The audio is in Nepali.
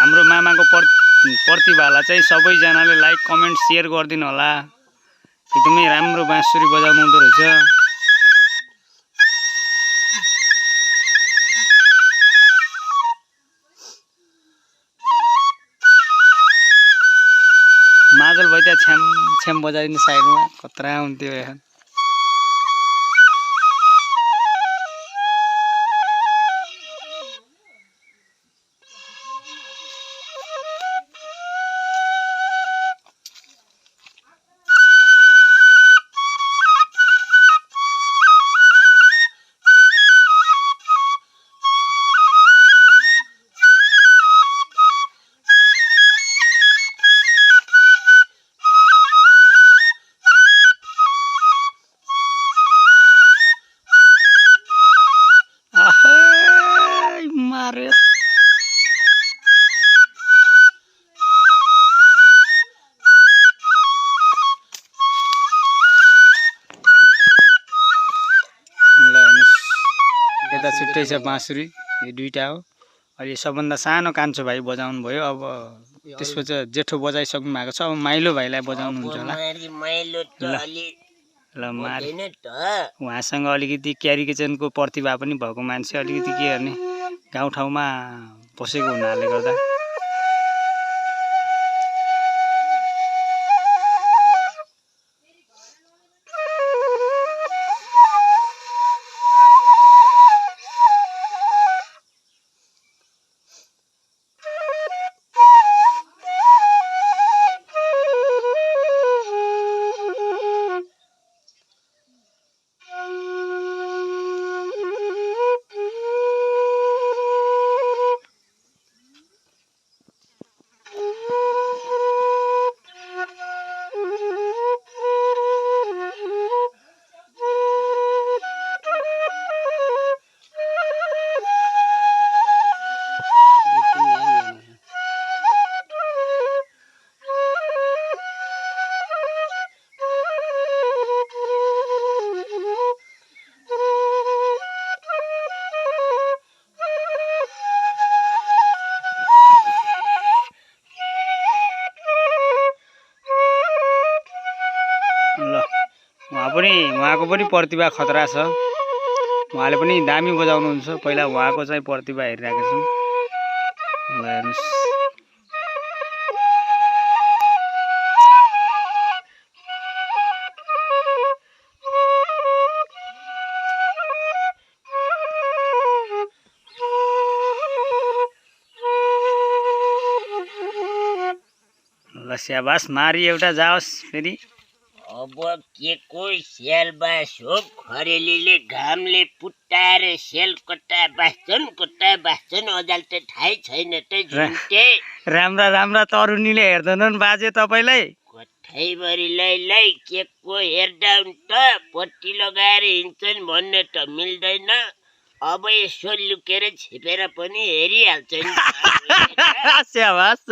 हाम्रो मामाको प्रतिभालाई चाहिँ सबैजनाले लाइक कमेन्ट शेयर गरिदिनु होला। एकदमै राम्रो बाँसुरी बजाउनु हुँदो रहेछ। मादल भाइ त्यहाँ छ्याम छ्याम बजाइदिने साइडमा खतरा हुन्थ्यो यहाँ। मारे ल हेर्नुस् यता छुट्टै छ बाँसुरी, यो दुईटा हो। अहिले सबभन्दा सानो कान्छो भाइ बजाउनु भयो। अब त्यसपछि जेठो बजाइसक्नु भएको छ। अब माइलो भाइलाई बजाउनुहुन्छ होला। ल मारे उहाँसँग अलिकति क्यारी किचनको प्रतिभा पनि भएको मान्छे, अलिकति के गर्ने गाउँठाउँमा बसेको हुनाले गर्दा। उहाँको पनि प्रतिभा खतरा छ। उहाँले पनि दामी बजाउनुहुन्छ। पहिला उहाँको चाहिँ प्रतिभा हेरिरहेको छौँ। ल हेर्नुस् ल स्याबास मारी एउटा जाओस् फेरि। अब के को स्याल बास हो, खरेलीले घामले पुट्टाएर स्याल कट्टा बाँच्छन् अजाल त थाहै छैन त झुन्टे। राम्रा राम्रा तरुनीले हेर्दैनन् बाजे तपाईँलाई। कठैभरिलाई के को हेर्दाउन त, पट्टी लगाएर हिँड्छन् भन्ने त मिल्दैन। अब यसो लुकेर छिपेर पनि हेरिहाल्छन्। स्याबास।